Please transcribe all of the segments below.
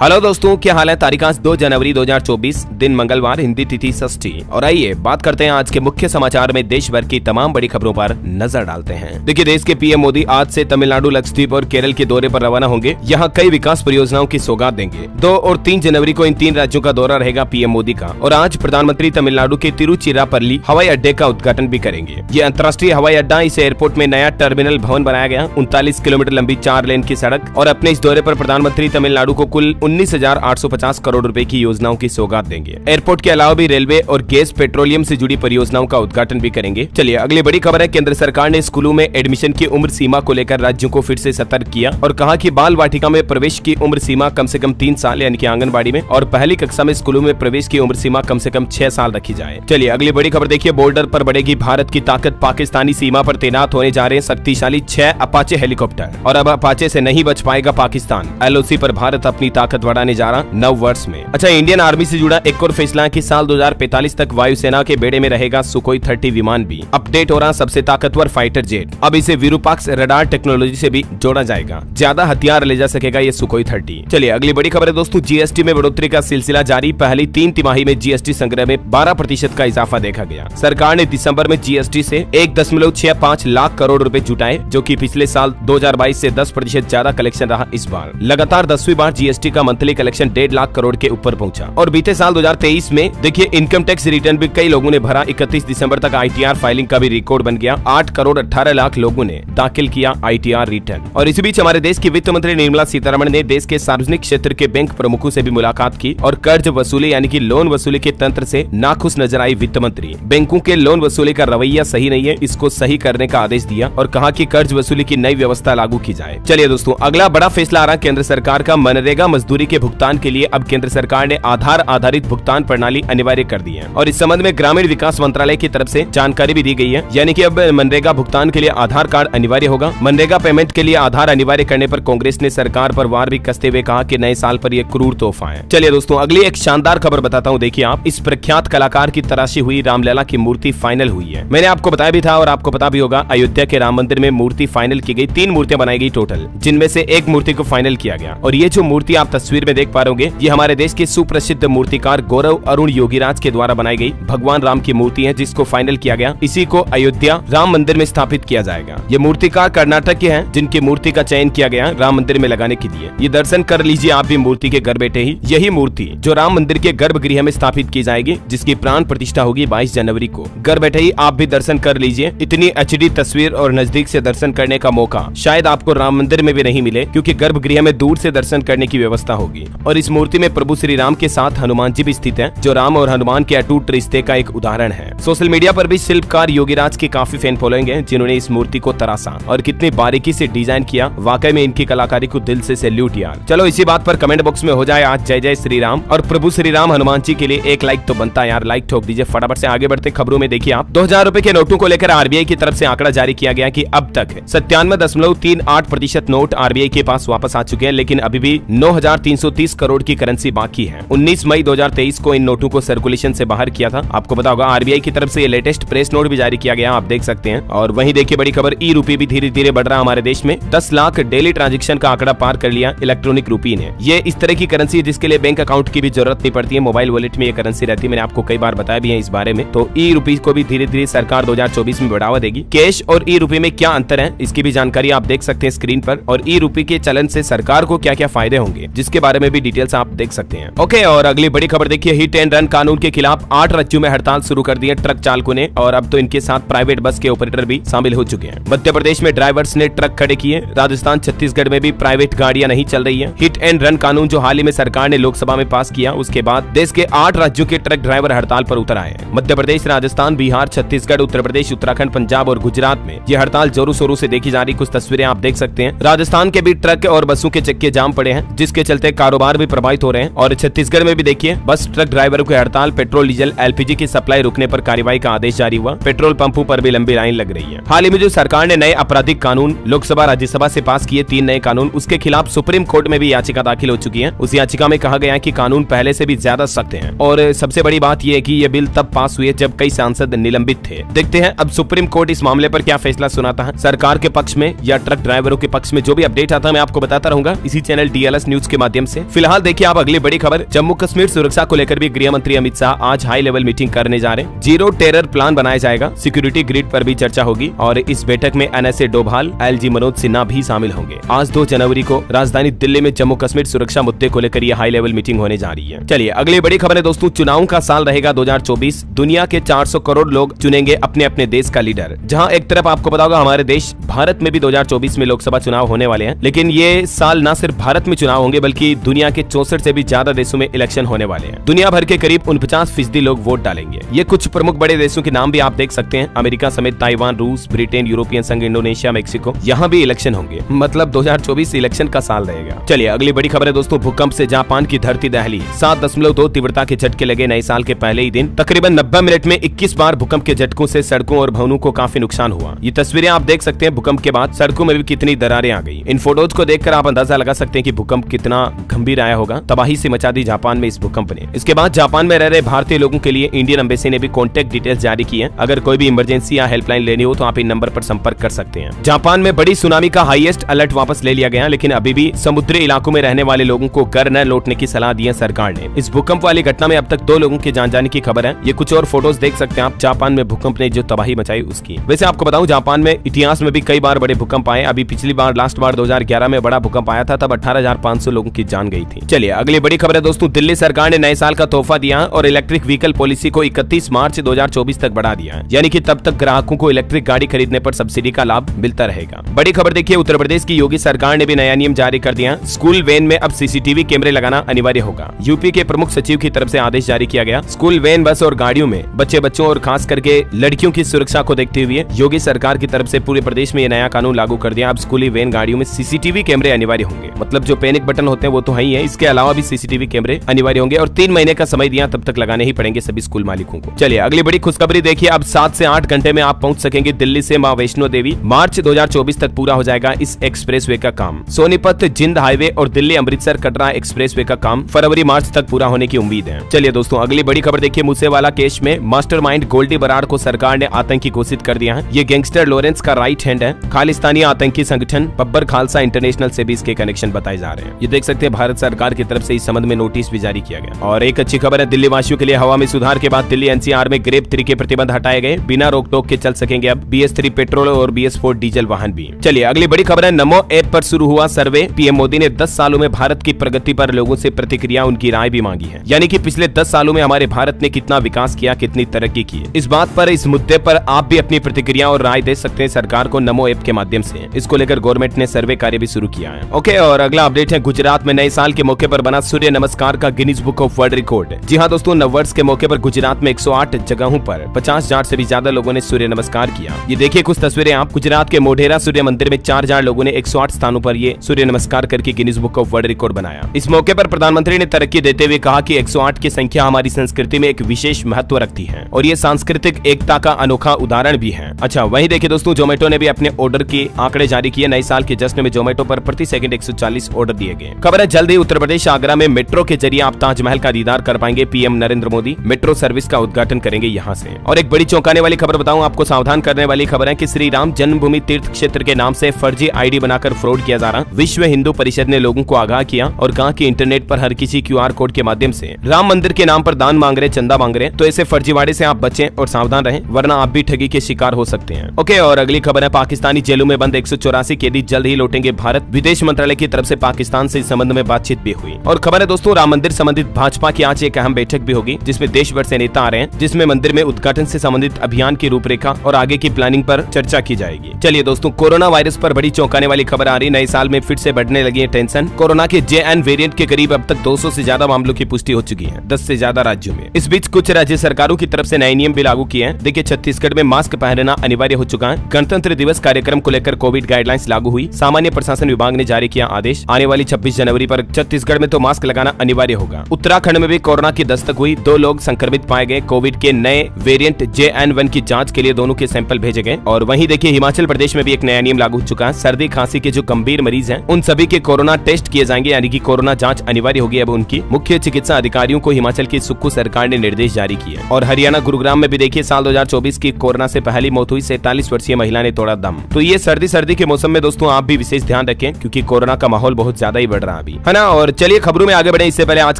Hello दोस्तों, क्या हाल है। तारीख आज 2 जनवरी 2024, दिन मंगलवार, हिंदी तिथि षष्ठी। और आइए बात करते हैं आज के मुख्य समाचार में देश भर की तमाम बड़ी खबरों पर नजर डालते हैं। देखिए, देश के पीएम मोदी आज से तमिलनाडु, लक्षद्वीप और केरल के दौरे पर रवाना होंगे। यहाँ कई विकास परियोजनाओं की सौगात देंगे। 2 और 3 जनवरी को इन 3 राज्यों का दौरा रहेगा पीएम मोदी का। और आज प्रधानमंत्री तमिलनाडु के तिरुचिरापल्ली हवाई अड्डे का उद्घाटन भी करेंगे। ये अंतर्राष्ट्रीय हवाई अड्डा, इस एयरपोर्ट में नया टर्मिनल भवन बनाया गया। 39 किलोमीटर लंबी 4 लेन की सड़क। और अपने इस दौरे पर प्रधानमंत्री तमिलनाडु को कुल 19,850 करोड़ रुपए की योजनाओं की सौगात देंगे। एयरपोर्ट के अलावा भी रेलवे और गैस पेट्रोलियम से जुड़ी परियोजनाओं का उद्घाटन भी करेंगे। चलिए अगली बड़ी खबर है। केंद्र सरकार ने स्कूलों में एडमिशन की उम्र सीमा को लेकर राज्यों को फिर से सतर्क किया और कहा कि बाल वाटिका में प्रवेश की उम्र सीमा कम से कम 3 साल यानी कि आंगनबाड़ी में, और पहली कक्षा में स्कूलों में प्रवेश की उम्र सीमा कम से कम 6 साल रखी जाए। चलिए अगली बड़ी खबर देखिए। बॉर्डर पर बढ़ेगी भारत की ताकत। पाकिस्तानी सीमा पर तैनात होने जा रहे हैं शक्तिशाली 6 अपाचे हेलीकॉप्टर। और अब अपाचे से नहीं बच पाएगा पाकिस्तान। एलओसी पर भारत अपनी ताकत बढ़ाने जा रहा 9 वर्ष में। अच्छा, इंडियन आर्मी से जुड़ा एक और फैसला है कि साल 2045 तक वायुसेना के बेड़े में रहेगा सुखोई 30 विमान भी। अपडेट हो रहा सबसे ताकतवर फाइटर जेट। अब इसे विरूपाक्ष रडार टेक्नोलॉजी से भी जोड़ा जाएगा। ज्यादा हथियार ले जा सकेगा ये सुखोई 30। चलिए अगली बड़ी खबर है दोस्तों। जीएसटी में बढ़ोतरी का सिलसिला जारी। पहली 3 तिमाही में जीएसटी संग्रह में 12% का इजाफा देखा गया। सरकार ने दिसंबर में जीएसटी से 1.65 लाख करोड़ रुपए जुटाए, जो कि पिछले साल 2022 से 10% ज्यादा कलेक्शन रहा। इस बार लगातार 10वीं बार जीएसटी का मंथली कलेक्शन 1.5 लाख करोड़ के ऊपर पहुंचा। और बीते साल 2023 में देखिए इनकम टैक्स रिटर्न भी कई लोगों ने भरा। 31 दिसंबर तक आईटीआर फाइलिंग का भी रिकॉर्ड बन गया। 8 करोड़ 18 लाख लोगों ने दाखिल किया आईटीआर रिटर्न। और इसी बीच हमारे देश की वित्त मंत्री निर्मला सीतारमण ने देश के सार्वजनिक क्षेत्र के बैंक प्रमुखों से भी मुलाकात की और कर्ज वसूली यानी कि लोन वसूली के तंत्र से नाखुश नजर आई वित्त मंत्री। बैंकों के लोन वसूली का रवैया सही नहीं है, इसको सही करने का आदेश दिया और कहा कि कर्ज वसूली की नई व्यवस्था लागू की जाए। चलिए दोस्तों, अगला बड़ा फैसला आ रहा केंद्र सरकार का। मनरेगा मजदूरी के भुगतान के लिए अब केंद्र सरकार ने आधार आधारित भुगतान प्रणाली अनिवार्य कर दी है। और इस संबंध में ग्रामीण विकास मंत्रालय की तरफ से जानकारी भी दी गई है, यानी कि अब मनरेगा भुगतान के लिए आधार कार्ड अनिवार्य होगा। मनरेगा पेमेंट के लिए आधार अनिवार्य करने पर कांग्रेस ने सरकार पर वार भी कसते हुए कहा कि नए साल पर यह क्रूर तोहफा है। चलिए दोस्तों, अगली एक शानदार खबर बताता हूँ। देखिए आप, इस प्रख्यात कलाकार की तराशी हुई रामलला की मूर्ति फाइनल हुई है। मैंने आपको बताया भी था और आपको पता भी होगा, अयोध्या के राम मंदिर में मूर्ति फाइनल की गई। 3 मूर्तियां बनाई गई टोटल, जिनमें से एक मूर्ति को फाइनल किया गया। और ये जो मूर्ति आप तस्वीर में देख पा रहे होंगे, ये हमारे देश के सुप्रसिद्ध मूर्तिकार गौरव अरुण योगीराज के द्वारा बनाई गई भगवान राम की मूर्ति है, जिसको फाइनल किया गया। इसी को अयोध्या राम मंदिर में स्थापित किया जाएगा। ये मूर्तिकार कर्नाटक के हैं, जिनकी मूर्ति का चयन किया गया राम मंदिर में लगाने के लिए। ये दर्शन कर लीजिए आप भी मूर्ति के घर बैठे ही। यही मूर्ति जो राम मंदिर के गर्भगृह में स्थापित की जाएगी, जिसकी प्राण प्रतिष्ठा होगी 22 जनवरी को। घर बैठे ही आप भी दर्शन कर लीजिए। इतनी एचडी तस्वीर और नजदीक से दर्शन करने का मौका शायद आपको राम मंदिर में भी नहीं मिले, क्योंकि गर्भगृह में दूर से दर्शन करने की व्यवस्था होगी। और इस मूर्ति में प्रभु श्री राम के साथ हनुमान जी भी स्थित हैं, जो राम और हनुमान के अटूट रिश्ते का एक उदाहरण है। सोशल मीडिया पर भी शिल्पकार योगीराज की काफी फैन फॉलोइंग है, जिन्होंने इस मूर्ति को तराशा और कितनी बारीकी से डिजाइन किया। वाकई में इनकी कलाकारी को दिल से सैल्यूट यार। चलो इसी बात पर कमेंट बॉक्स में हो जाए आज जय जय श्री राम। और प्रभु श्री राम हनुमान जी के लिए एक लाइक तो बनता है यार, लाइक ठोक दीजिए फटाफट से। आगे बढ़ते खबरों में देखिए आप, 2000 रुपए के नोटों को लेकर आरबीआई की तरफ से आंकड़ा जारी किया गया कि अब तक 97.38% नोट आरबीआई के पास वापस आ चुके हैं, लेकिन अभी भी 9,330 करोड़ की करेंसी बाकी है। 19 मई 2023 को इन नोटों को सर्कुलेशन से बाहर किया था। आपको पता होगा आरबीआई की तरफ से ये लेटेस्ट प्रेस नोट भी जारी किया गया, आप देख सकते हैं। और वहीं देखिए बड़ी खबर, ई रूपी भी धीरे धीरे बढ़ रहा है हमारे देश में। 10 लाख डेली ट्रांजेक्शन का आंकड़ा पार कर लिया इलेक्ट्रॉनिक रूपी ने। ये इस तरह की करेंसी है जिसके लिए बैंक अकाउंट की भी जरूरत नहीं पड़ती है, मोबाइल वॉलेट में ये करेंसी रहती है। मैंने आपको कई बार बताया भी है इस बारे में। तो ई रूपी को भी धीरे धीरे सरकार 2024 में बढ़ावा देगी। कैश और ई रूपी में क्या अंतर है, इसकी भी जानकारी आप देख सकते हैं स्क्रीन पर। और ई रूपी के चलन से सरकार को क्या क्या फायदे होंगे, जिसके बारे में भी डिटेल्स आप देख सकते हैं। ओके, और अगली बड़ी खबर देखिए, हिट एंड रन कानून के खिलाफ 8 राज्यों में हड़ताल शुरू कर दी है ट्रक चालकों ने। और अब तो इनके साथ प्राइवेट बस के ऑपरेटर भी शामिल हो चुके हैं। मध्य प्रदेश में ड्राइवर्स ने ट्रक खड़े किए। राजस्थान, छत्तीसगढ़ में भी प्राइवेट गाड़ियां नहीं चल रही है। हिट एंड रन कानून जो हाल ही में सरकार ने लोकसभा में पास किया, उसके बाद देश के 8 राज्यों के ट्रक ड्राइवर हड़ताल पर उतर आए हैं। मध्य प्रदेश, राजस्थान, बिहार, छत्तीसगढ़, उत्तर प्रदेश, उत्तराखंड, पंजाब और गुजरात में यह हड़ताल जोरों शोरों से देखी जा रही। कुछ तस्वीरें आप देख सकते हैं। राजस्थान के भी ट्रक और बसों के चक्के जाम पड़े हैं, जिसके चलते कारोबार भी प्रभावित हो रहे हैं। और छत्तीसगढ़ में भी देखिए बस ट्रक ड्राइवरों की हड़ताल। पेट्रोल, डीजल, एलपीजी की सप्लाई रुकने पर कार्रवाई का आदेश जारी हुआ। पेट्रोल पंपों पर भी लंबी लाइन लग रही है। हाल ही में जो सरकार ने नए आपराधिक कानून लोकसभा राज्यसभा से पास किए 3 नए कानून, उसके खिलाफ सुप्रीम कोर्ट में भी याचिका दाखिल हो चुकी है। उस याचिका में कहा गया है कि कानून पहले से भी ज्यादा सख्त हैं। और सबसे बड़ी बात यह है कि यह बिल तब पास हुए जब कई सांसद निलंबित थे। देखते हैं अब सुप्रीम कोर्ट इस मामले पर क्या फैसला सुनाता है, सरकार के पक्ष में या ट्रक ड्राइवरों के पक्ष में। जो भी अपडेट आता है मैं आपको बताता रहूंगा इसी चैनल डीएलएस न्यूज के माध्यम माध्यम से। फिलहाल देखिए आप अगली बड़ी खबर, जम्मू कश्मीर सुरक्षा को लेकर भी गृह मंत्री अमित शाह आज हाई लेवल मीटिंग करने जा रहे हैं। जीरो टेरर प्लान बनाया जाएगा, सिक्योरिटी ग्रिड पर भी चर्चा होगी और इस बैठक में NSA डोभाल, LG मनोज सिन्हा भी शामिल होंगे। आज 2 जनवरी को राजधानी दिल्ली में जम्मू कश्मीर सुरक्षा मुद्दे को लेकर यह हाई लेवल मीटिंग होने जा रही है। चलिए अगली बड़ी खबर है दोस्तों, चुनाव का साल रहेगा 2024। दुनिया के 400 करोड़ लोग चुनेंगे अपने अपने देश का लीडर। जहां एक तरफ आपको पता होगा हमारे देश भारत में भी 2024 में लोकसभा चुनाव होने वाले हैं, लेकिन ये साल न सिर्फ भारत में चुनाव होंगे बल्कि दुनिया के 64 से भी ज्यादा देशों में इलेक्शन होने वाले हैं। दुनिया भर के करीब 49% लोग वोट डालेंगे। ये कुछ प्रमुख बड़े देशों के नाम भी आप देख सकते हैं, अमेरिका समेत ताइवान, रूस, ब्रिटेन, यूरोपियन संघ, इंडोनेशिया, मेक्सिको, यहाँ भी इलेक्शन होंगे। मतलब 2024 इलेक्शन का साल रहेगा। चलिए अगली बड़ी खबर है दोस्तों, भूकंप से जापान की धरती दहली। 7.2 तीव्रता के झटके लगे नए साल के पहले ही दिन। तकरीबन 90 मिनट में 21 बार भूकंप के झटकों से सड़कों और भवनों को काफी नुकसान हुआ। ये तस्वीरें आप देख सकते हैं, भूकंप के बाद सड़कों में भी कितनी दरारें आ गई। इन फोटोज को देखकर आप अंदाजा लगा सकते हैं कि भूकंप कितना गंभीर आया होगा। तबाही से मचा दी जापान में इस भूकंप ने। इसके बाद जापान में रह रहे भारतीय लोगों के लिए इंडियन एम्बेसी ने भी कॉन्टैक्ट डिटेल्स जारी की है। अगर कोई भी इमरजेंसी या हेल्पलाइन लेनी हो तो आप इन नंबर पर संपर्क कर सकते हैं। जापान में बड़ी सुनामी का हाईएस्ट अलर्ट वापस ले लिया गया, लेकिन अभी भी समुद्री इलाकों में रहने वाले लोगों को घर न लौटने की सलाह दी है सरकार ने। इस भूकंप वाली घटना में अब तक 2 लोगों की जान जाने की खबर है। ये कुछ और फोटोज देख सकते हैं आप, जापान में भूकंप ने जो तबाही मचाई उसकी। वैसे आपको बताऊं जापान में इतिहास में भी कई बार बड़े भूकंप आए। अभी पिछली बार लास्ट बार 2011 में बड़ा भूकंप आया था, तब 18,500 लोगों की जान गई थी। चलिए अगली बड़ी खबर है दोस्तों, दिल्ली सरकार ने नए साल का तोहफा दिया और इलेक्ट्रिक व्हीकल पॉलिसी को 31 मार्च 2024 तक बढ़ा दिया है। यानी कि तब तक ग्राहकों को इलेक्ट्रिक गाड़ी खरीदने पर सब्सिडी का लाभ मिलता रहेगा। बड़ी खबर देखिए, उत्तर प्रदेश की योगी सरकार ने भी नया नियम जारी कर दिया। स्कूल वैन में अब CCTV कैमरे लगाना अनिवार्य होगा। यूपी के प्रमुख सचिव की तरफ से आदेश जारी किया गया। स्कूल वैन, बस और गाड़ियों में बच्चों और खास करके लड़कियों की सुरक्षा को देखते हुए योगी सरकार की तरफ से पूरे प्रदेश में ये नया कानून लागू कर दिया। अब स्कूली वैन गाड़ियों में CCTV कैमरे अनिवार्य होंगे। मतलब जो पैनिक बटन होते हैं वो तो है ही है, इसके अलावा भी CCTV कैमरे अनिवार्य होंगे और 3 महीने का समय दिया, तब तक लगाने ही पड़ेंगे सभी स्कूल मालिकों को। चलिए अगली बड़ी खुशखबरी देखिए, अब 7 से 8 घंटे में आप पहुंच सकेंगे दिल्ली से मां वैष्णो देवी। मार्च 2024 तक पूरा हो जाएगा इस एक्सप्रेसवे का काम। सोनीपत जिंद हाईवे और दिल्ली अमृतसर कटरा एक्सप्रेसवे का काम फरवरी मार्च तक पूरा होने की उम्मीद है। चलिए दोस्तों अगली बड़ी खबर देखिए, मूसेवाला केस में मास्टरमाइंड गोल्डी बराड़ को सरकार ने आतंकी घोषित कर दिया है। ये गैंगस्टर लॉरेंस का राइट हैंड है। खालिस्तानी आतंकी संगठन बब्बर खालसा इंटरनेशनल से भी इसके कनेक्शन बताए जा रहे हैं। ये देख सकते हैं भारत सरकार की तरफ से इस संबंध में नोटिस भी जारी किया गया। और एक अच्छी खबर है दिल्ली वासियों के लिए, हवा में सुधार के बाद दिल्ली NCR में ग्रेप 3 के प्रतिबंध हटाए गए। बिना रोक टोक के चल सकेंगे अब BS3 पेट्रोल और BS4 डीजल वाहन भी। चलिए अगली बड़ी खबर है, नमो ऐप पर शुरू हुआ सर्वे। PM मोदी ने 10 सालों में भारत की प्रगति पर लोगों से प्रतिक्रिया, उनकी राय भी मांगी है। यानी कि पिछले 10 सालों में हमारे भारत ने कितना विकास किया, कितनी तरक्की की। इस बात पर, इस मुद्दे पर आप भी अपनी प्रतिक्रिया और राय दे सकते हैं सरकार को नमो ऐप के माध्यम से। इसको लेकर गवर्नमेंट ने सर्वे कार्य भी शुरू किया है। ओके, और अगला अपडेट है, गुजरात में नए साल के मौके पर बना सूर्य नमस्कार का Guinness book of world record. जी हाँ दोस्तों, नववर्ष के मौके पर गुजरात में 108 जगहों पर 50,000 से भी ज्यादा लोगों ने सूर्य नमस्कार किया। ये देखिए कुछ तस्वीरें आप, गुजरात के मोढेरा सूर्य मंदिर में 4,000 लोगों ने 108 स्थानों पर ये सूर्य नमस्कार करके Guinness book of world record बनाया। इस मौके पर प्रधानमंत्री ने तरक्की देते हुए कहा कि 108 की संख्या हमारी संस्कृति में एक विशेष महत्व रखती है और ये सांस्कृतिक एकता का अनोखा उदाहरण भी है। अच्छा, वहीं देखिए दोस्तों, जोमेटो ने भी अपने ऑर्डर के आंकड़े जारी किए। नए साल के जश्न में जोमेटो पर प्रति सेकंड 140 ऑर्डर दिए गए। खबर है जल्द ही उत्तर प्रदेश आगरा में मेट्रो के जरिए आप ताजमहल का दीदार कर पाएंगे। PM Narendra Modi metro service का उद्घाटन करेंगे यहाँ से। और एक बड़ी चौंकाने वाली खबर बताऊं आपको, सावधान करने वाली खबर है कि श्री राम जन्मभूमि तीर्थ क्षेत्र के नाम से फर्जी ID बनाकर फ्रॉड किया जा रहा। विश्व हिंदू परिषद ने लोगों को आगाह किया और कहा कि इंटरनेट पर हर किसी QR कोड के माध्यम से राम मंदिर के नाम पर दान मांग रहे, चंदा मांग रहे, तो ऐसे फर्जीवाड़े से आप बचें और सावधान रहें, वरना आप भी ठगी के शिकार हो सकते हैं। ओके, और अगली खबर है, पाकिस्तानी जेलों में बंद 184 कैदी जल्द ही लौटेंगे भारत। विदेश मंत्रालय की तरफ से पाकिस्तान से इस संबंध में बातचीत भी हुई। और खबर है दोस्तों, राम मंदिर संबंधित भाजपा की आज एक अहम बैठक भी होगी, जिसमें देश भर से नेता आ रहे हैं, जिसमें मंदिर में उद्घाटन से संबंधित अभियान की रूपरेखा और आगे की प्लानिंग पर चर्चा की जाएगी। चलिए दोस्तों, कोरोना वायरस पर बड़ी चौंकाने वाली खबर आ रही। नए साल में फिर से बढ़ने लगी है टेंशन। कोरोना के JN वेरिएंट के करीब अब तक 200 से ज्यादा मामलों की पुष्टि हो चुकी है 10 से ज्यादा राज्यों में। इस बीच कुछ राज्य सरकारों की तरफ से नए नियम भी लागू किए हैं। देखिए, छत्तीसगढ़ में मास्क पहनना अनिवार्य हो चुका है। गणतंत्र दिवस कार्यक्रम को लेकर कोविड गाइडलाइंस लागू हुई। सामान्य प्रशासन विभाग ने जारी किया आदेश। आने वाली 26 जनवरी पर छत्तीसगढ़ में तो मास्क लगाना अनिवार्य होगा। उत्तराखंड में भी कोरोना की दस्तक हुई। 2 लोग संक्रमित पाए गए। कोविड के नए वेरिएंट JN1 की जांच के लिए दोनों के सैंपल भेजे गए। और वहीं देखिए, हिमाचल प्रदेश में भी एक नया नियम लागू हो चुका है। सर्दी खांसी के जो गंभीर मरीज हैं, उन सभी के कोरोना टेस्ट किए जाएंगे, यानी कि कोरोना जांच अनिवार्य होगी अब उनकी। मुख्य चिकित्सा अधिकारियों को हिमाचल की सुक्खू सरकार ने निर्देश जारी किए। और हरियाणा गुरुग्राम में भी देखिए, साल 2024 की कोरोना से पहली मौत हुई। 47 वर्षीय महिला ने तोड़ा दम। तो ये सर्दी के मौसम में दोस्तों आप भी विशेष ध्यान रखें, क्योंकि कोरोना का माहौल बहुत ज्यादा ही बढ़ रहा है। भी, है ना। और चलिए खबरों में आगे बढ़े इससे पहले आज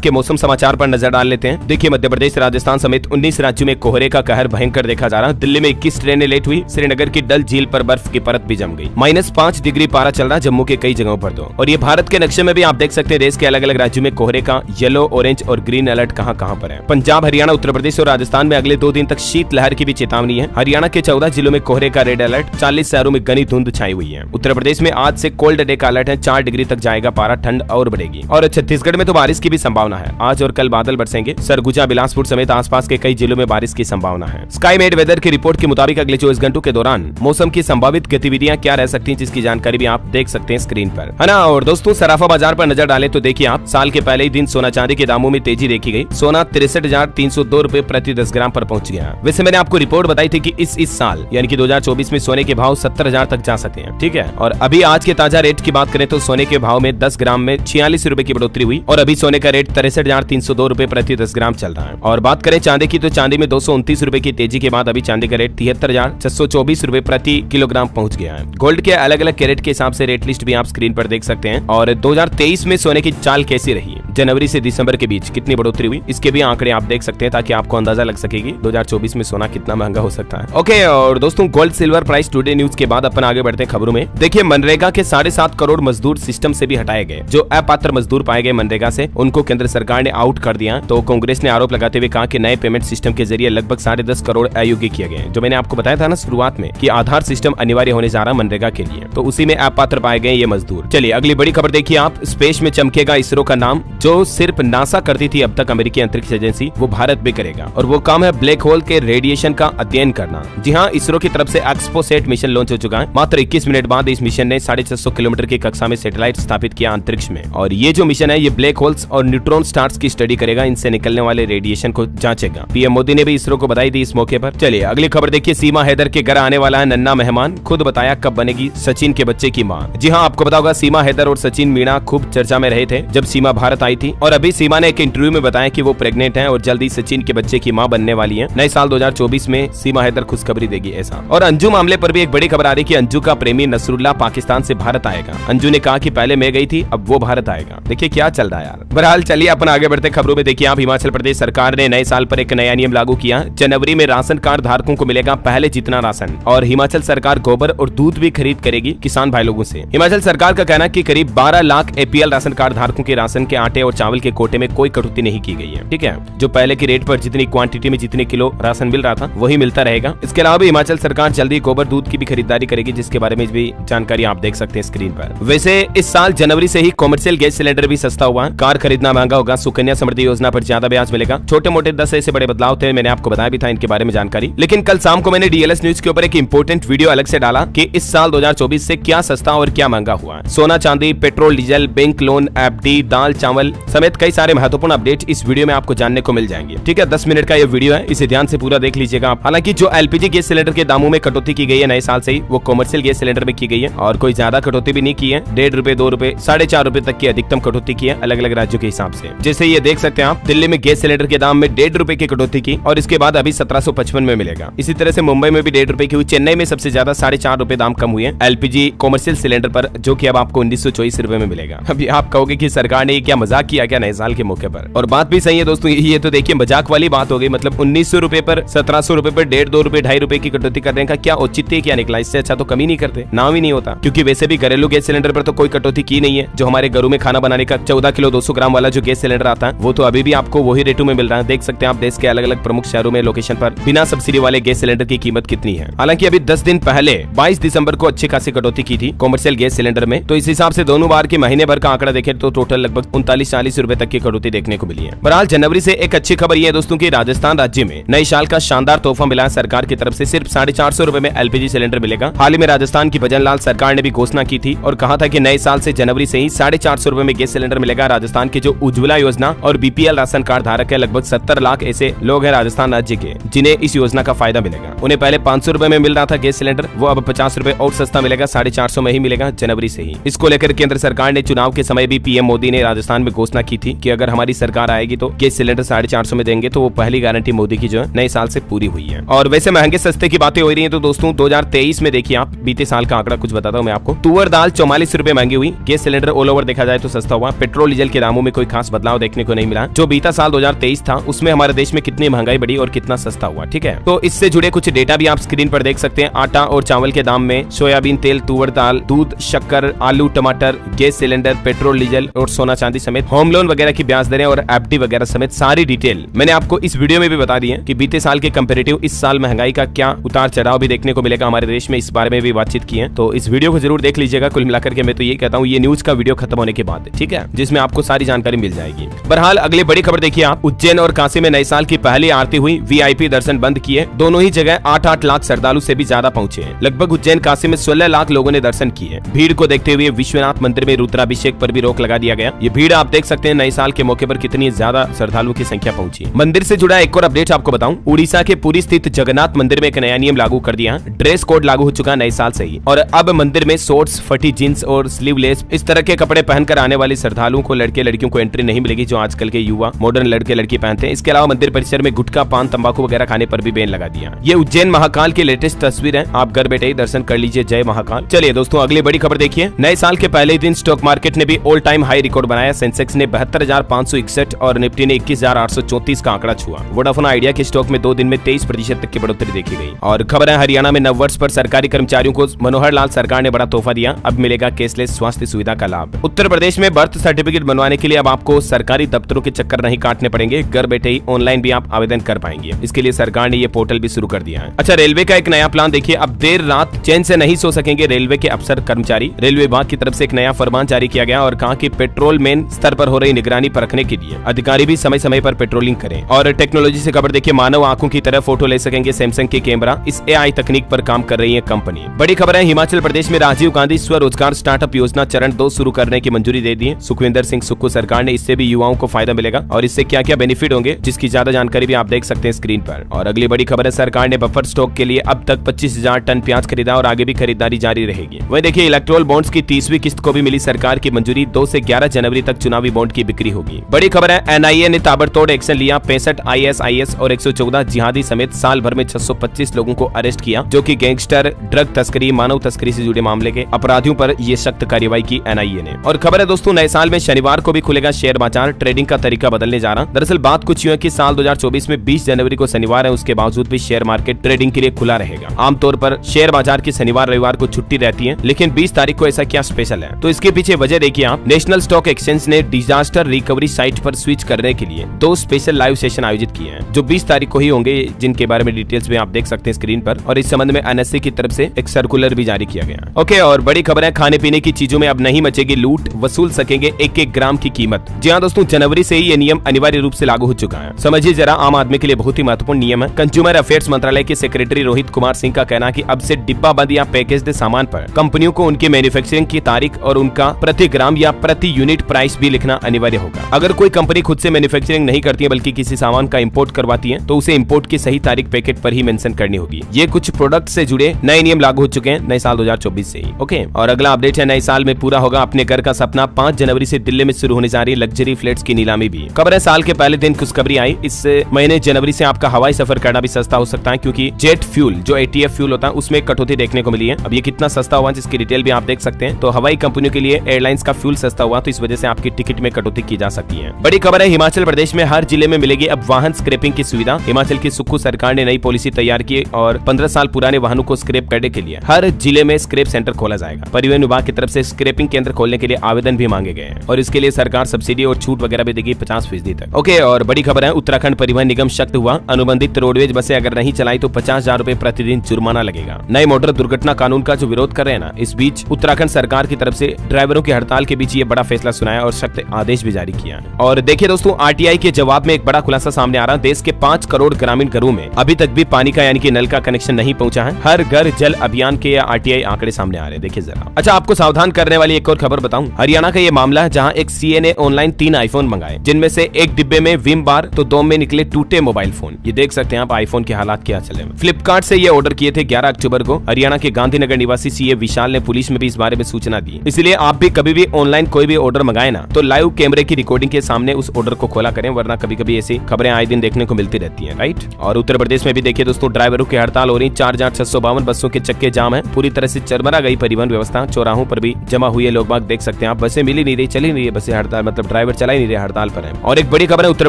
के मौसम समाचार पर नजर डाल लेते हैं। देखिए मध्य प्रदेश, राजस्थान समेत 19 राज्यों में कोहरे का कहर भयंकर देखा जा रहा है। दिल्ली में 21 ट्रेनें लेट हुई, श्रीनगर की डल झील पर बर्फ की परत भी जम गई। -5 डिग्री पारा चल रहा जम्मू के कई जगहों पर। और ये भारत के नक्शे में भी आप देख सकते हैं देश के अलग अलग राज्यों में कोहरे का येलो, ऑरेंज और ग्रीन अलर्ट कहां पर है। पंजाब, हरियाणा, उत्तर प्रदेश और राजस्थान में अगले 2 दिन तक शीतलहर की भी चेतावनी है। हरियाणा के 14 जिलों में कोहरे का रेड अलर्ट, 40 शहरों में घनी धुंध छाई हुई है। उत्तर प्रदेश में आज से कोल्ड डे का अलर्ट है, 4 डिग्री तक जाएगा पारा, ठंड और बढ़ेगी। और छत्तीसगढ़ में तो बारिश की भी संभावना है, आज और कल बादल बरसेंगे। सरगुजा, बिलासपुर समेत आसपास के कई जिलों में बारिश की संभावना है। स्काई मेड वेदर की रिपोर्ट के मुताबिक अगले 24 घंटों के दौरान मौसम की संभावित गतिविधियां क्या रह सकती हैं, जिसकी जानकारी भी आप देख सकते हैं स्क्रीन पर, है ना। और दोस्तों सराफा बाजार पर नजर डालें तो देखिए आप, साल के पहले ही दिन सोना चांदी के दामों में तेजी देखी गई। सोना 63,302 रुपए प्रति 10 ग्राम पर पहुंच गया। वैसे मैंने आपको रिपोर्ट बताई थी कि इस साल यानी कि 2024 में सोने के भाव 70,000 तक जा सकते हैं, ठीक है। और अभी आज के ताजा रेट की बात करें तो सोने के भाव में 10 ग्राम में 46 रुपए की बढ़ोतरी हुई और अभी सोने का रेट 63,302 रुपए प्रति 10 ग्राम चल रहा है। और बात करें चांदी की तो चांदी में 229 रुपए की तेजी के बाद अभी चांदी का रेट 73,624 रुपए प्रति किलोग्राम पहुंच गया है। गोल्ड के अलग अलग कैरेट के हिसाब से रेट लिस्ट भी आप स्क्रीन पर देख सकते हैं। और 2023 में सोने की चाल कैसी रही, जनवरी से दिसंबर के बीच कितनी बढ़ोतरी हुई, इसके भी आंकड़े आप देख सकते हैं ताकि आपको अंदाजा लग सकेगी 2024 में सोना कितना महंगा हो सकता है। ओके, और दोस्तों gold silver price today news के बाद अपन आगे बढ़ते हैं खबरों में। देखिए मनरेगा के 7.5 करोड़ मजदूर सिस्टम से भी हटाए गए। जो अपात्र मजदूर पाए गए मनरेगा से, उनको केंद्र सरकार ने आउट कर दिया। तो कांग्रेस ने आरोप लगाते हुए कहा कि नए पेमेंट सिस्टम के जरिए लगभग 10.5 करोड़ अयोग्य किए गए। जो मैंने आपको बताया था ना शुरुआत में कि आधार सिस्टम अनिवार्य होने जा रहा मनरेगा के लिए, तो उसी में अपात्र पाए गए ये मजदूर। चलिए अगली बड़ी खबर देखिए आप, स्पेस में चमकेगा इसरो का नाम। जो सिर्फ नासा करती थी अब तक अमेरिकी अंतरिक्ष एजेंसी, वो भारत भी करेगा और वो काम है ब्लैक होल के रेडिएशन का अध्ययन करना। जी हाँ, इसरो की तरफ से एक्सपोसेट मिशन लॉन्च हो चुका है। मात्र 21 मिनट बाद इस मिशन ने 650 किलोमीटर की कक्षा में सैटेलाइट स्थापित किया अंतरिक्ष में। और ये जो मिशन है ये ब्लैक होल्स और न्यूट्रॉन स्टार्स की स्टडी करेगा, इनसे निकलने वाले रेडिएशन को जांचेगा। पीएम मोदी ने भी इसरो को बधाई दी इस मौके पर। चलिए अगली खबर देखिए, सीमा हैदर के घर आने वाला है नन्हा मेहमान, खुद बताया कब बनेगी सचिन के बच्चे की मां। जी हाँ, आपको पता होगा सीमा हैदर और सचिन मीणा खूब चर्चा में रहे थे जब सीमा भारत आई थी। और अभी सीमा ने एक इंटरव्यू में बताया कि वो प्रेग्नेंट है और जल्दी सचिन के बच्चे की मां बनने वाली है। नए साल 2024 में सीमा हैदर खुशखबरी देगी ऐसा। और अंजू मामले पर भी एक बड़ी खबर आ रही कि अंजू का प्रेमी नसरुल्लाह पाकिस्तान से भारत आएगा। अंजू ने कहा कि पहले मैं गई थी, अब वो भारत आएगा। देखिए क्या चल रहा है यार। बहरहाल चलिए अपन आगे बढ़ते खबरों में। देखिए आप, हिमाचल प्रदेश सरकार ने नए साल पर एक नया नियम लागू किया। जनवरी में राशन कार्ड धारकों को मिलेगा पहले जितना राशन। और हिमाचल सरकार गोबर और दूध भी खरीद करेगी किसान भाई लोगों से। हिमाचल सरकार का कहना है कि करीब 12 लाख एपीएल राशन कार्ड धारकों के राशन के आटे और चावल के कोटे में कोई कटौती नहीं की गई है, ठीक है। जो पहले की रेट पर जितनी क्वांटिटी में जितने किलो राशन मिल रहा था वही मिलता रहेगा। इसके अलावा भी हिमाचल सरकार जल्दी गोबर दूध की भी खरीदारी करेगी, जिसके बारे में भी जानकारी आप देख सकते हैं स्क्रीन पर। वैसे इस साल जनवरी से ही कॉमर्शियल गैस सिलेंडर भी सस्ता हुआ है। कार खरीदना महंगा होगा, सुकन्या समृद्धि योजना पर ज्यादा ब्याज मिलेगा। छोटे मोटे 10 ऐसे बड़े बदलाव थे, मैंने आपको बताया भी था इनके बारे में जानकारी। लेकिन कल शाम को मैंने डीएलएस न्यूज के ऊपर एक इंपोर्टेंट वीडियो अलग से डाला कि इस साल 2024 से क्या सस्ता और क्या महंगा हुआ है। सोना चांदी, petrol diesel, bank loan, FD, दाल चावल समेत कई सारे महत्वपूर्ण अपडेट इस वीडियो में आपको जानने को मिल जाएंगे, ठीक है। 10 मिनट का ये वीडियो है, इसे ध्यान से पूरा देख लीजिएगा आप। हालांकि जो एलपीजी गैस सिलेंडर के दामों में कटौती की गई है नए साल से ही, वो कॉमर्शियल गैस सिलेंडर में की गई है और कोई ज्यादा कटौती भी नहीं की है। 1.5 रुपए, 2 रुपए, 4.5 रुपए तक की अधिकतम कटौती की है अलग अलग राज्यों के हिसाब से। जैसे ये देख सकते हैं आप, दिल्ली में गैस सिलेंडर के दाम में 1.5 रुपए की कटौती की और इसके बाद अभी 1755 में मिलेगा। इसी तरह से मुंबई में भी 1.5 रुपए की हुई। चेन्नई में सबसे ज्यादा 4.5 रुपए दाम कम हुए एलपीजी कॉमर्शियल सिलेंडर पर, जो कि अब आपको 1924 रुपए में मिलेगा। अभी आप कहोगे कि सरकार ने क्या मजाक किया क्या नए साल के मौके पर, और बात भी सही है दोस्तों। ये तो देखिए मजाक वाली बात हो गई, मतलब 1900 रुपए पर 1700 रुपए पर 1.5, 2 रुपए, 2.5 रुपए की कटौती करने का क्या औचित्य क्या निकला। इससे अच्छा तो कमी नहीं करते, नाम ही नहीं होता। क्योंकि वैसे भी घरेलू गैस सिलेंडर पर तो कोई कटौती की नहीं है। जो हमारे घरों में खाना बनाने का 14 किलो 200 ग्राम वाला जो गैस सिलेंडर आता है, वो तो अभी भी आपको वही रेटों में मिल रहा है। देख सकते हैं आप देश के अलग अलग प्रमुख शहरों में लोकेशन पर बिना सब्सिडी वाले गैस सिलेंडर की कीमत कितनी है। हालांकि अभी 10 दिन पहले 22 दिसंबर को अच्छी खासी कटौती की थी कॉमर्शियल गैस सिलेंडर में। तो इस हिसाब से दोनों बार के महीने भर का आंकड़ा देखें तो टोटल लगभग 39-40 रुपए तक की कटौती देखने को मिली है। बहरहाल जनवरी से एक अच्छी खबर ये है दोस्तों की राजस्थान राज्य में नए साल का शानदार तोहफा मिला है सरकार की तरफ से। सिर्फ 450 रुपए में एलपीजी सिलेंडर मिलेगा। हाल ही में राजस्थान की भजन लाल सरकार ने भी घोषणा की थी और कहा था कि नए साल से जनवरी से ही 450 रुपए में गैस सिलेंडर मिलेगा। राजस्थान के जो उज्ज्वला योजना और बीपीएल राशन कार्ड धारक है, लगभग 70 लाख ऐसे लोग हैं राजस्थान राज्य के जिन्हें इस योजना का फायदा मिलेगा। उन्हें पहले 500 रुपए में मिल रहा था गैस सिलेंडर, वो अब 50 रुपए और सस्ता मिलेगा, 450 में ही मिलेगा जनवरी से ही। इसको लेकर केंद्र सरकार ने चुनाव के समय भी पीएम मोदी ने राजस्थान में घोषणा की थी कि अगर हमारी सरकार आएगी तो गैस सिलेंडर 450 में देंगे, तो वो पहली गारंटी मोदी की जो है नए साल से पूरी हुई है। और वैसे महंगे सस्ते की बातें हो रही है तो दोस्तों 2023 में देखिए आप, बीते साल का आंकड़ा कुछ बताता हूँ मैं आपको। तुअर दाल 44 रुपए महंगी हुई, गैस सिलेंडर ऑल ओवर देखा जाए तो सस्ता हुआ, पेट्रोल डीजल के दामों में कोई खास बदलाव देखने को नहीं मिला। जो बीता साल 2023 था उसमें हमारे देश में कितनी महंगाई बढ़ी और कितना सस्ता हुआ, ठीक है। तो इससे जुड़े कुछ डेटा भी आप स्क्रीन पर देख सकते हैं। आटा और चावल के दाम में, सोयाबीन तेल, तुअर दाल, दूध, शक्कर, आलू, टमाटर, गैस सिलेंडर, पेट्रोल डीजल और सोना चांदी समेत होम लोन वगैरह की ब्याज दरें और एफडी वगैरह समेत सारी डिटेल मैंने आपको इस वीडियो में भी बता दी है कि बीते साल के कंपैरेटिव इस साल महंगाई का क्या उतार चढ़ाव भी देखने को मिलेगा हमारे देश में, इस बारे में भी बातचीत की है। तो इस वीडियो को जरूर देख लीजिएगा। कुल मिलाकर के मैं तो ये कहता हूँ, ये न्यूज का वीडियो खत्म होने के बाद, ठीक है, जिसमें आपको सारी जानकारी मिल जाएगी। बहरहाल अगली बड़ी खबर देखिए आप, उज्जैन और काशी में नए साल की पहली आरती हुई, वीआईपी दर्शन बंद किए। दोनों ही जगह 8-8 लाख श्रद्धालु से भी ज्यादा पहुंचे हैं। लगभग उज्जैन काशी में 16 लाख लोगों ने दर्शन किए। भीड़ को देखते हुए विश्वनाथ मंदिर में रुद्राभिषेक पर भी रोक लगा दिया गया। ये भीड़ आप देख सकते हैं नए साल के मौके पर कितनी ज्यादा श्रद्धालुओं की संख्या पहुंची। मंदिर से जुड़ा एक और अपडेट आपको बताऊं, उड़ीसा के पुरी स्थित जगन्नाथ मंदिर में एक नया नियम लागू कर दिया। ड्रेस कोड लागू हो चुका नए साल से ही, और अब मंदिर में शॉर्ट्स, फटी जींस और स्लीवलेस इस तरह के कपड़े पहनकर आने वाले श्रद्धालुओं को, लड़के लड़कियों को एंट्री नहीं मिलेगी, जो आजकल के युवा मॉडर्न लड़के लड़की पहनते हैं। इसके अलावा मंदिर परिसर में गुटखा, पान, तंबाकू वगैरह खाने पर भी बैन लगा दिया। ये उज्जैन महाकाल की लेटेस्ट तस्वीर है, आप घर बैठे ही दर्शन कर लीजिए। जय महाकाल। चलिए दोस्तों अगली बड़ी खबर देखिए, नए साल के पहले दिन स्टॉक मार्केट ने भी ऑल टाइम हाई रिकॉर्ड बनाया। सेंसेक्स ने 72,561 और निफ्टी ने 21,834 का आंकड़ा छुआ। वोडाफोन आइडिया के स्टॉक में 2 दिन में 23% तक की बढ़ोतरी देखी गई। और खबर है हरियाणा में नववर्ष पर सरकारी कर्मचारियों को मनोहर लाल सरकार ने बड़ा तोहफा दिया, अब मिलेगा कैशलेस स्वास्थ्य सुविधा का लाभ। उत्तर प्रदेश में बर्थ सर्टिफिकेट बनवाने के लिए अब आपको सरकारी दफ्तरों के चक्कर नहीं काटने पड़ेंगे, घर बैठे ही ऑनलाइन भी आप आवेदन कर पाएंगे। इसके लिए सरकार ने ये पोर्टल भी शुरू कर दिया है। अच्छा, रेलवे का एक नया प्लान देखिए, अब देर रात चैन से नहीं सो सकेंगे रेलवे के अफसर कर्मचारी। रेलवे विभाग की तरफ से एक नया फरमान जारी किया गया और कहा कि पेट्रोल मैन स्तर पर हो रही निगरानी परखने के लिए अधिकारी भी समय समय पर पेट्रोलिंग करें। और टेक्नोलॉजी से खबर देखिए, मानव आंखों की तरह फोटो ले सकेंगे सैमसंग के कैमरा। इस एआई तकनीक पर काम कर रही है कंपनी। बड़ी खबर है, हिमाचल प्रदेश में राजीव गांधी स्वरोजगार स्टार्टअप योजना चरण 2 शुरू करने की मंजूरी दे दी है सुखविंदर सिंह सुक्खू सरकार ने। इससे भी युवाओं को फायदा मिलेगा और इससे क्या क्या बेनिफिट होंगे, जिसकी ज्यादा जानकारी भी आप देख सकते हैं स्क्रीन पर। और अगली बड़ी खबर है, सरकार ने बफर स्टॉक के लिए अब तक 25,000 टन प्याज खरीदा और आगे भी खरीदारी जारी रहेगी। वहीं देखिए, इलेक्ट्रोल बॉन्ड्स की 30वीं किस्त को भी मिली सरकार की मंजूरी। 2 से 11 जनवरी तक चुनावी बॉन्ड की बिक्री होगी। बड़ी खबर है, एनआईए ने ताबड़तोड़ एक्शन लिया। 65 ISIS और 114 जिहादी समेत साल भर में 625 लोगों को अरेस्ट किया, जो कि गैंगस्टर, ड्रग तस्करी, मानव तस्करी से जुड़े मामले के अपराधियों पर ये सख्त कार्रवाई की एनआईए ने। और खबर है दोस्तों, नए साल में शनिवार को भी खुलेगा शेयर बाजार, ट्रेडिंग का तरीका बदलने जा रहा। दरअसल बात कुछ यूं है कि साल 2024 में 20 जनवरी को शनिवार है, उसके बावजूद भी शेयर मार्केट ट्रेडिंग के लिए खुला रहेगा। आमतौर पर शेयर बाजार की शनिवार रविवार को छुट्टी रहती है, लेकिन 20 तारीख को ऐसा क्या स्पेशल है, तो इसके पीछे वजह देखिए आप। नेशनल स्टॉक एक्सचेंज ने डिजास्टर रिकवरी साइट पर स्विच करने के लिए 2 स्पेशल लाइव सेशन आयोजित किए हैं, जो 20 तारीख को ही होंगे, जिनके बारे में डिटेल्स में आप देख सकते हैं स्क्रीन पर। और इस संबंध में एनएससी की तरफ से एक सर्कुलर भी जारी किया गया। ओके, और बड़ी खबर है, खाने पीने की चीजों में अब नहीं मचेगी लूट, वसूल सकेंगे 1-1 ग्राम की कीमत। जी हाँ दोस्तों, जनवरी से ही ये नियम अनिवार्य रूप से लागू हो चुका है। समझिए जरा, आम आदमी के लिए बहुत ही महत्वपूर्ण नियम है। कंज्यूमर अफेयर्स मंत्रालय के सेक्रेटरी रोहित कुमार सिंह का कहना है कि अब से डिब्बा बंद या पैकेज्ड सामान पर कंपनियों को उनकी मैन्युफैक्चरिंग की तारीख और उनका प्रति ग्राम या प्रति यूनिट प्राइस भी लिखना अनिवार्य होगा। अगर कोई कंपनी खुद से मैन्युफैक्चरिंग नहीं करती है बल्कि किसी सामान का इंपोर्ट करवाती है, तो उसे इंपोर्ट की सही तारीख पैकेट पर ही मेंशन करनी होगी। ये कुछ प्रोडक्ट से जुड़े नए नियम लागू हो चुके हैं नए साल 2024 से ही। ओके, और अगला अपडेट है, नए साल में पूरा होगा अपने घर का सपना। 5 जनवरी से दिल्ली में शुरू होने जा रही लग्जरी फ्लैट्स की नीलामी भी। खबर है, साल के पहले दिन खुशखबरी आई। इस महीने जनवरी से आपका हवाई सफर करना भी सस्ता हो सकता है, क्योंकि जेट फ्यूल जो ATF फ्यूल होता है उसमें कटौती देखने को मिली है। अब ये कितना सस्ता हुआ जिसकी डिटेल भी आप देख सकते हैं। तो हवाई कंपनियों के लिए एयरलाइंस का फ्यूल सस्ता हुआ, तो इस वजह से आपकी टिकट में कटौती की जा सकती है। बड़ी खबर है, हिमाचल प्रदेश में हर जिले में मिलेगी अब वाहन स्क्रैपिंग की सुविधा। हिमाचल की सुक्खू सरकार ने नई पॉलिसी तैयार की और 15 साल पुराने वाहनों को स्क्रैप करने के लिए हर जिले में स्क्रैप सेंटर खोला जाएगा। परिवहन विभाग की तरफ से स्क्रैपिंग केंद्र खोलने के लिए आवेदन भी मांगे गए हैं और इसके लिए सरकार सब्सिडी और छूट वगैरह भी देगी 50% तक। ओके, और बड़ी खबर है, उत्तराखंड परिवहन निगम सख्त हुआ। अनुबंधित रोडवेज बसें अगर नहीं चलाई तो 50,000 रुपए प्रतिदिन जुर्माना लगेगा। नए मोटर दुर्घटना कानून का जो विरोध कर रहे हैं ना, इस बीच उत्तराखंड सरकार की तरफ से ड्राइवरों की हड़ताल के बीच ये बड़ा फैसला सुनाया और सख्त आदेश भी जारी किया। और देखिए दोस्तों, RTI के जवाब में एक बड़ा खुलासा सामने आ रहा। देश के 5 करोड़ ग्रामीण घरों में अभी तक भी पानी का यानी कि नल का कनेक्शन नहीं पहुंचा है। हर घर जल अभियान के RTI आंकड़े सामने आ रहे हैं, देखिए जरा। अच्छा, आपको सावधान करने वाली एक और खबर बताऊं। हरियाणा का ये मामला है, जहां एक CA ने ऑनलाइन 3 आईफोन मंगाए, जिनमें से एक डिब्बे में विम बार तो 2 में निकले टूटे मोबाइल फोन। ये देख सकते हैं आप आईफोन के हालात क्या चले। फ्लिपकार्ट से ये ऑर्डर किए थे 11 अक्टूबर को। हरियाणा के गांधीनगर निवासी CA विशाल ने पुलिस में भी इस बारे में सूचना दी। इसलिए आप भी कभी भी ऑनलाइन कोई भी ऑर्डर मंगाए ना, तो तो लाइव कैमरे की रिकॉर्डिंग के सामने उस ऑर्डर को खोला करें, वरना कभी कभी ऐसी खबरें आए दिन देखने को मिलती रहती है, राइट। और उत्तर प्रदेश में भी देखिए दोस्तों, ड्राइवरों की हड़ताल हो रही, 4652 बसों के चक्के जाम है, पूरी तरह से चरमरा गई परिवहन व्यवस्था, चौराहों पर भी जमा हुए लोग बाग देख सकते हैं आप, बसें मिल ही नहीं रही, चल ही नहीं रही बसें, हड़ताल मतलब ड्राइवर चला ही नहीं रहे, हड़ताल पर है। और एक बड़ी खबर है, उत्तर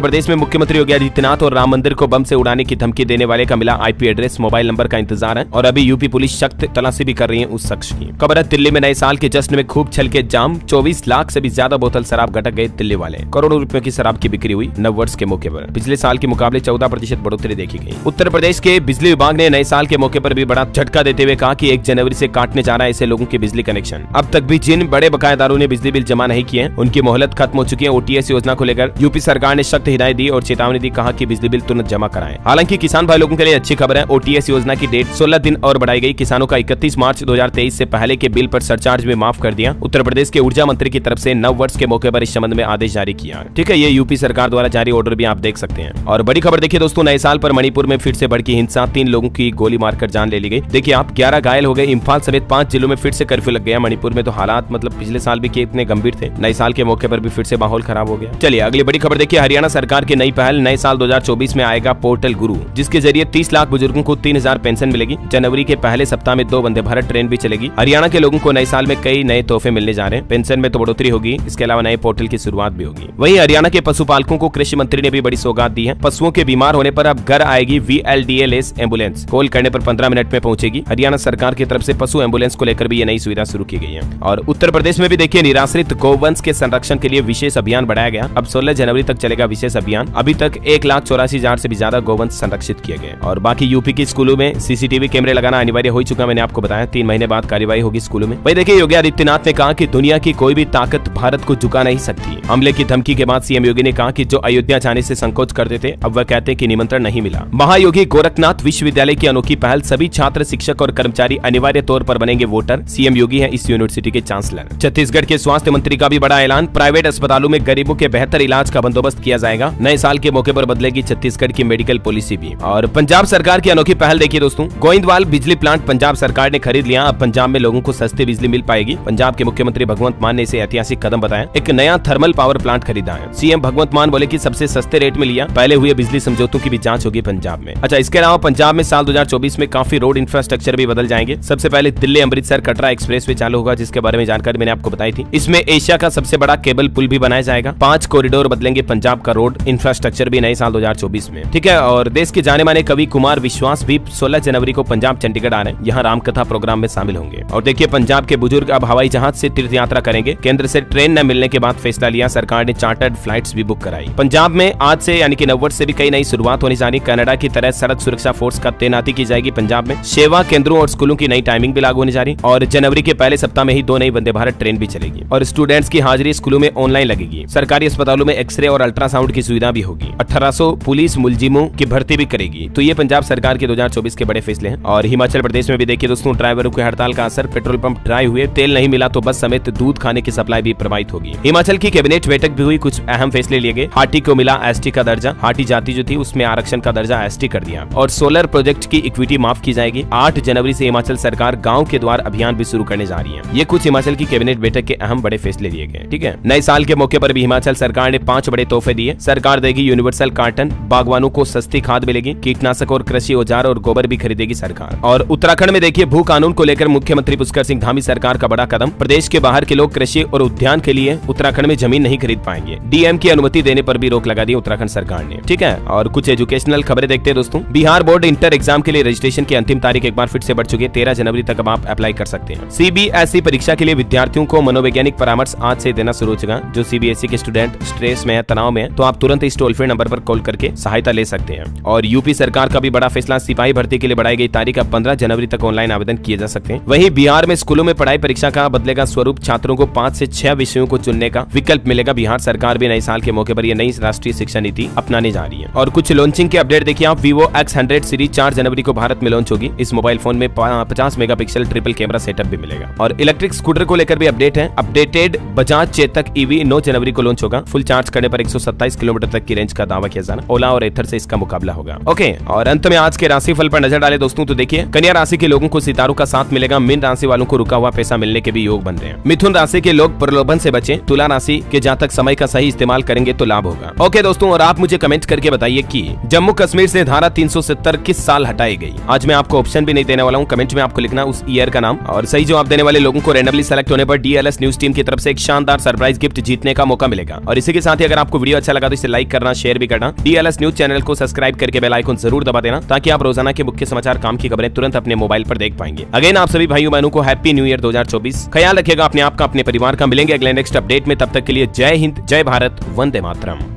प्रदेश में मुख्यमंत्री योगी आदित्यनाथ और राम मंदिर को बम से उड़ाने की धमकी देने वाले का मिला IP एड्रेस, मोबाइल नंबर का इंतजार है और अभी यूपी पुलिस सख्त तलाशी भी कर रही है उस शख्स की। खबर है, दिल्ली में नए साल के जश्न में खूब छलके जाम, 24 लाख से भी ज्यादा बोतल शराब घटक गए दिल्ली वाले, करोड़ों रुपए की शराब की बिक्री हुई नववर्ष के मौके पर, पिछले साल के मुकाबले 14% बढ़ोतरी देखी गई। उत्तर प्रदेश के बिजली विभाग ने नए साल के मौके पर भी बड़ा झटका देते हुए कहा कि 1 जनवरी से काटने जा रहा है ऐसे लोगों के बिजली कनेक्शन। अब तक भी जिन बड़े बकायेदारों ने बिजली बिल जमा नहीं किए उनकी मोहलत खत्म हो चुकी है। OTS योजना को लेकर यूपी सरकार ने सख्त हिदायत दी और चेतावनी दी, कहा कि बिजली बिल तुरंत जमा कराएं। हालांकि किसान भाई लोगों के लिए अच्छी खबर है, OTS योजना की डेट 16 दिन और बढ़ाई गई, किसानों का 31 मार्च 2023 से पहले के बिल पर सरचार्ज में माफ कर दिया। उत्तर प्रदेश के ऊर्जा मंत्री की तरफ से नव वर्ष के मौके पर इस संबंध में आदेश जारी किया। ठीक है, ये यूपी सरकार द्वारा जारी ऑर्डर भी आप देख सकते हैं। और बड़ी खबर देखिए दोस्तों, नए साल पर मणिपुर में फिर से भड़की हिंसा, 3 लोगों की गोली मारकर जान ले ली गई। देखिए आप, 11 घायल हो गए, इम्फाल समेत 5 जिलों में फिर से कर्फ्यू लग गया। मणिपुर में तो हालात मतलब पिछले साल भी कितने गंभीर थे, नए साल के मौके पर भी फिर से माहौल खराब हो गया। चलिए अगली बड़ी खबर देखिए, हरियाणा सरकार की नई पहल, नए साल 2024 में आएगा पोर्टल गुरु, जिसके जरिए 30 लाख बुजुर्गों को 3000 पेंशन मिलेगी। जनवरी के पहले सप्ताह में 2 वंदे भारत ट्रेन भी चलेगी। हरियाणा के लोगों को नए साल में कई नए तोहफे मिलने जा रहे हैं, पेंशन में तो बढ़ोतरी होगी, इसके अलावा नए पोर्टल की शुरुआत भी होगी। वहीं हरियाणा के पशुपालकों को कृषि मंत्री ने भी बड़ी सौगात दी है, पशुओं के बीमार होने पर अब घर आएगी VLDLS एम्बुलेंस, कॉल करने पर 15 मिनट में पहुंचेगी। हरियाणा सरकार की तरफ से पशु एम्बुलेंस को लेकर भी ये नई सुविधा शुरू की गई है। और उत्तर प्रदेश में भी देखिए, निराश्रित गौवंश के संरक्षण के लिए विशेष अभियान बढ़ाया गया, अब 16 जनवरी तक चलेगा विशेष अभियान। अभी तक 1,84,000 से भी ज्यादा गौवंश संरक्षित किए गए। और बाकी यूपी के स्कूलों में CCTV कैमरे लगाना अनिवार्य हो चुका, मैंने आपको बताया, 3 महीने बाद कार्यवाही होगी स्कूलों में। वही देखिए, योगी आदित्यनाथ ने कहा कि दुनिया की कोई भी ताकत भारत को झुका नहीं सकती। हमले की धमकी के बाद CM योगी ने कहा कि जो अयोध्या जाने से संकोच करते थे, अब वह कहते हैं कि निमंत्रण नहीं मिला। महायोगी गोरखनाथ विश्वविद्यालय की अनोखी पहल, सभी छात्र, शिक्षक और कर्मचारी अनिवार्य तौर पर बनेंगे वोटर। CM योगी है इस यूनिवर्सिटी के चांसलर। छत्तीसगढ़ के स्वास्थ्य मंत्री का भी बड़ा ऐलान, प्राइवेट अस्पतालों में गरीबों के बेहतर इलाज का बंदोबस्त किया जाएगा। नए साल के मौके पर बदलेगी छत्तीसगढ़ की मेडिकल पॉलिसी भी। और पंजाब सरकार की अनोखी पहल देखिए दोस्तों, गोइंदवाल बिजली प्लांट पंजाब सरकार ने खरीद लिया, अब पंजाब में लोगों को सस्ती बिजली मिल पाएगी। पंजाब के मुख्यमंत्री भगवंत मान ने इसे ऐतिहासिक कदम बताया, एक नया थर्मल पावर प्लांट खरीदा है। CM भगवंत मान बोले कि सबसे सस्ते रेट में लिया, पहले हुए बिजली समझौतों की भी जांच होगी पंजाब में। अच्छा, इसके अलावा पंजाब में साल 2024 में काफी रोड इंफ्रास्ट्रक्चर भी बदल जाएंगे। सबसे पहले दिल्ली अमृतसर कटरा एक्सप्रेसवे चालू होगा, जिसके बारे में जानकारी मैंने आपको बताई थी। इसमें एशिया का सबसे बड़ा केबल पुल भी बनाया जाएगा। 5 कॉरिडोर बदलेंगे पंजाब का रोड इंफ्रास्ट्रक्चर भी नए साल 2024 में। ठीक है, और देश के जाने माने कवि कुमार विश्वास भी 16 जनवरी को पंजाब चंडीगढ़ आ रहे हैं, यहाँ रामकथा प्रोग्राम में शामिल होंगे। और देखिए, पंजाब के बुजुर्ग अब हवाई जहाज से तीर्थ यात्रा करेंगे। केंद्र से ट्रेन न मिलने के बाद फैसला लिया, सरकार ने चार्टर्ड फ्लाइट्स भी बुक कराई। पंजाब में आज से यानी कि नववर्ष से भी कई नई शुरुआत होने जा रही। कनाडा की तरह सड़क सुरक्षा फोर्स का तैनाती की जाएगी पंजाब में। सेवा केंद्रों और स्कूलों की नई टाइमिंग भी लागू होने जा रही। और जनवरी के पहले सप्ताह में ही 2 नई वंदे भारत ट्रेन भी चलेगी। और स्टूडेंट्स की हाजिरी स्कूलों में ऑनलाइन लगेगी। सरकारी अस्पतालों में एक्सरे और अल्ट्रासाउंड की सुविधा भी होगी। 1800 पुलिस मुलजिमों की भर्ती भी करेगी। तो ये पंजाब सरकार के 2024 के बड़े फैसले हैं। और हिमाचल प्रदेश में भी देखिए दोस्तों, ड्राइवरों की हड़ताल का असर, पेट्रोल पंप ड्राई हुए, तेल नहीं मिला तो बस समेत दूध खाने की सप्लाई भी प्रभावित होगी। हिमाचल की कैबिनेट बैठक भी हुई, कुछ अहम फैसले लिए गए। हाटी को मिला ST का दर्जा, हाटी जाति जो थी उसमें आरक्षण का दर्जा ST कर दिया। और सोलर प्रोजेक्ट की इक्विटी माफ की जाएगी। 8 जनवरी से हिमाचल सरकार गाँव के द्वार अभियान भी शुरू करने जा रही है। ये कुछ हिमाचल की कैबिनेट बैठक के अहम बड़े फैसले लिए गए। ठीक है, नए साल के मौके पर भी हिमाचल सरकार ने 5 बड़े तोहफे दिए। सरकार देगी यूनिवर्सल कार्टन, बागवानों को सस्ती खाद मिलेगी, कीटनाशक और कृषि औजार और गोबर भी खरीदेगी सरकार। और उत्तराखंड में देखिए, भू कानून को लेकर मुख्यमंत्री पुष्कर सिंह धामी सरकार का बड़ा कदम, प्रदेश के बाहर के लोग कृषि और उद्यान के लिए उत्तराखंड में जमीन नहीं खरीद पाएंगे। DM की अनुमति देने पर भी रोक लगा दी उत्तराखंड सरकार ने। ठीक है, और कुछ एजुकेशनल खबरें देखते हैं दोस्तों। बिहार बोर्ड इंटर एग्जाम के लिए रजिस्ट्रेशन की अंतिम तारीख एक बार फिर से बढ़ चुकी है, 13 जनवरी तक अब आप अप्लाई कर सकते हैं। CBSE परीक्षा के लिए विद्यार्थियों को मनोवैज्ञानिक परामर्श आज से देना शुरू हो चुका। जो CBSE के स्टूडेंट स्ट्रेस में है, तनाव में है, तो आप तुरंत इस टोल फ्री नंबर पर कॉल करके सहायता ले सकते हैं। और यूपी सरकार का भी बड़ा फैसला, सिपाही भर्ती के लिए बढ़ाई गई तारीख, अब 15 जनवरी तक ऑनलाइन आवेदन किए जा सकते हैं। वहीं बिहार में स्कूलों में पढ़ाई परीक्षा का बदलेगा स्वरूप, छात्रों को 5 से 6 विषयों को चुनने का विकल्प मिलेगा। बिहार सरकार भी नए साल के मौके पर यह नई राष्ट्रीय शिक्षा नीति अपनाने जा रही है। और कुछ लॉन्चिंग के अपडेट देखिए आप, Vivo X100 सीरीज 4 जनवरी को भारत में लॉन्च होगी। इस मोबाइल फोन में 50 मेगापिक्सल ट्रिपल कैमरा सेटअप भी मिलेगा। और इलेक्ट्रिक स्कूटर को लेकर भी अपडेट है, अपडेटेड बजाज चेतक EV 9 जनवरी को लॉन्च होगा। फुल चार्ज करने पर 127 किलोमीटर तक की रेंज का दावा किया जाना। ओला और एथर से इसका मुकाबला होगा। ओके, और अंत में आज के राशिफल पर नजर डाले दोस्तों, तो देखिए, कन्या राशि के लोगों को सितारों का साथ मिलेगा। मीन राशि वालों को रुका हुआ पैसा मिलने के भी योग बन रहे हैं। मिथुन राशि के लोग प्रलोभन से बचें। तुला तुला राशि के जहाँ तक समय का सही इस्तेमाल करेंगे तो लाभ होगा। ओके दोस्तों, और आप मुझे कमेंट करके बताइए कि जम्मू कश्मीर से धारा 370 किस साल हटाई गई। आज मैं आपको ऑप्शन भी नहीं देने वाला हूँ, कमेंट में आपको लिखना उस ईयर का नाम, और सही जवाब देने वाले लोगों को रैंडमली सेलेक्ट होने पर DLS न्यूज टीम की तरफ से एक शानदार सरप्राइज गिफ्ट जीतने का मौका मिलेगा। और इसी के साथ ही अगर आपको वीडियो अच्छा लगा तो इसे लाइक करना, शेयर भी करना, DLS न्यूज चैनल को सब्सक्राइब करके बेल आइकन जरूर दबा देना, ताकि आप रोजाना के मुख्य समाचार काम की खबरें तुरंत अपने मोबाइल पर देख पाएंगे। अगेन आप सभी भाइयों बहनों को हैप्पी न्यू ईयर 2024। ख्याल रखिएगा अपने आप का, अपने परिवार का। मिलेंगे अगले नेक्स्ट अपडेट में, तब तक के लिए जय हिंद, जय भारत, वंदे मातरम।